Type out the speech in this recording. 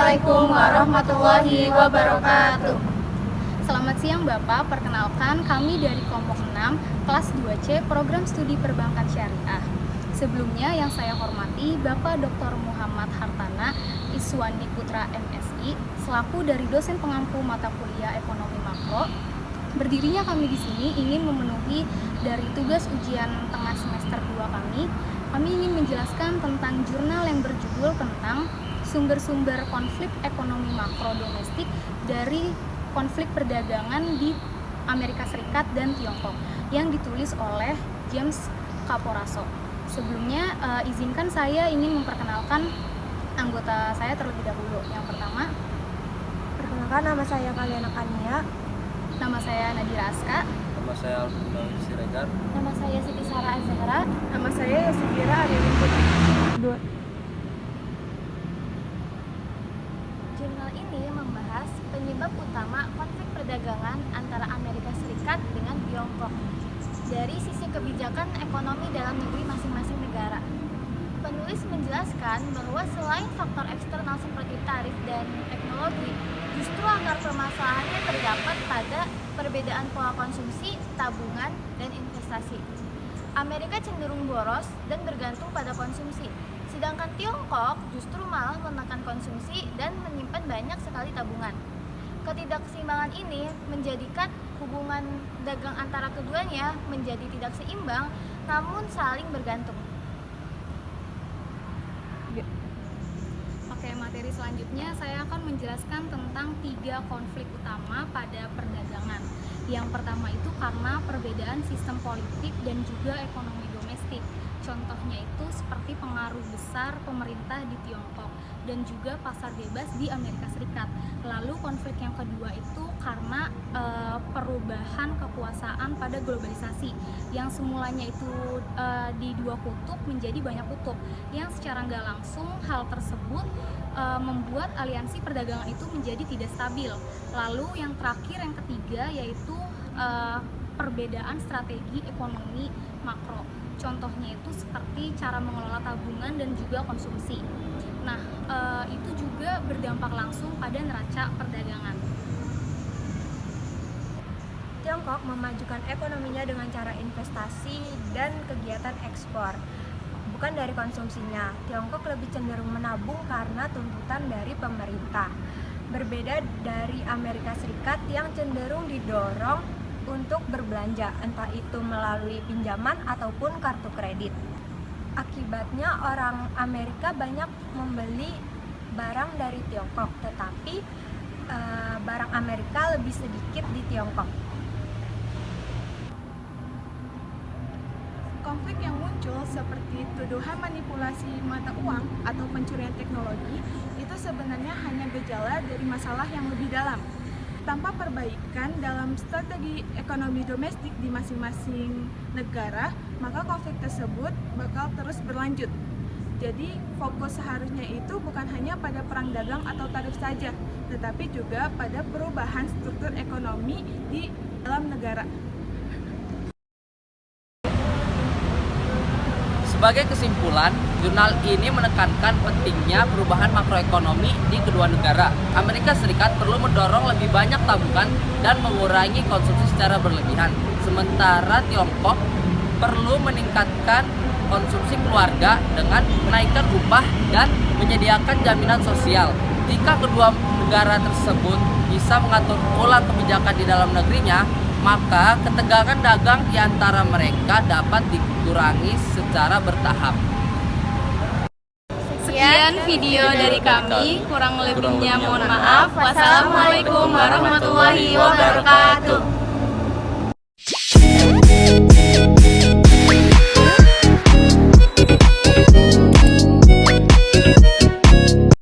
Assalamualaikum warahmatullahi wabarakatuh. Selamat siang Bapak, perkenalkan kami dari kelompok 6 kelas 2C Program Studi Perbankan Syariah. Sebelumnya yang saya hormati Bapak Dr. Muhammad Hartana Iswandi Putra MSI selaku dari dosen pengampu mata kuliah Ekonomi Makro. Berdirinya kami di sini ingin memenuhi dari tugas ujian tengah semester 2 kami. Kami ingin menjelaskan tentang jurnal yang berjudul tentang sumber-sumber konflik ekonomi makro domestik dari konflik perdagangan di Amerika Serikat dan Tiongkok yang ditulis oleh James Kaporaso. Sebelumnya izinkan saya ingin memperkenalkan anggota saya terlebih dahulu. Yang pertama, perkenalkan, nama saya Kaliana Kania. nama saya Nadira Aska. Nama saya Alfred Siregar. Nama saya Siti Sarah Azhara. Nama saya Yosifira Adewi. Jurnal ini membahas penyebab utama konflik perdagangan antara Amerika Serikat dengan Tiongkok dari sisi kebijakan ekonomi dalam negeri masing-masing negara. Penulis menjelaskan bahwa selain faktor eksternal seperti tarif dan teknologi, justru akar permasalahannya terdapat pada perbedaan pola konsumsi, tabungan, dan investasi. Amerika cenderung boros dan bergantung pada konsumsi, sedangkan Tiongkok justru malah menekan konsumsi dan menyimpan banyak sekali tabungan. Ketidakseimbangan ini menjadikan hubungan dagang antara keduanya menjadi tidak seimbang, namun saling bergantung. Oke, materi selanjutnya saya akan menjelaskan tentang 3 konflik utama pada perdagangan. Yang pertama itu karena perbedaan sistem politik dan juga ekonomi domestik. Contohnya itu seperti pengaruh besar pemerintah di Tiongkok dan juga pasar bebas di Amerika Serikat. Lalu konflik yang kedua itu karena perubahan kekuasaan pada globalisasi yang semulanya itu di 2 kutub menjadi banyak kutub, yang secara nggak langsung hal tersebut membuat aliansi perdagangan itu menjadi tidak stabil. Lalu yang terakhir, yang ketiga, yaitu perbedaan strategi ekonomi makro. Contohnya itu seperti cara mengelola tabungan dan juga konsumsi. Nah, itu juga berdampak langsung pada neraca perdagangan. Tiongkok memajukan ekonominya dengan cara investasi dan kegiatan ekspor, bukan dari konsumsinya. Tiongkok lebih cenderung menabung karena tuntutan dari pemerintah. Berbeda dari Amerika Serikat yang cenderung didorong untuk berbelanja, entah itu melalui pinjaman ataupun kartu kredit. Akibatnya orang Amerika banyak membeli barang dari Tiongkok, tetapi barang Amerika lebih sedikit di Tiongkok. Konflik yang muncul seperti tuduhan manipulasi mata uang atau pencurian teknologi itu sebenarnya hanya gejala dari masalah yang lebih dalam. Tanpa perbaikan dalam strategi ekonomi domestik di masing-masing negara, maka konflik tersebut bakal terus berlanjut. Jadi fokus seharusnya itu bukan hanya pada perang dagang atau tarif saja, tetapi juga pada perubahan struktur ekonomi di dalam negara. Sebagai kesimpulan, jurnal ini menekankan pentingnya perubahan makroekonomi di kedua negara. Amerika Serikat perlu mendorong lebih banyak tabungan dan mengurangi konsumsi secara berlebihan. Sementara Tiongkok perlu meningkatkan konsumsi keluarga dengan menaikkan upah dan menyediakan jaminan sosial. Jika kedua negara tersebut bisa mengatur ulang kebijakan di dalam negerinya, maka ketegangan dagang di antara mereka dapat dikurangi secara bertahap. Sekian video dari kami, kurang lebihnya mohon maaf. Wassalamualaikum warahmatullahi wabarakatuh.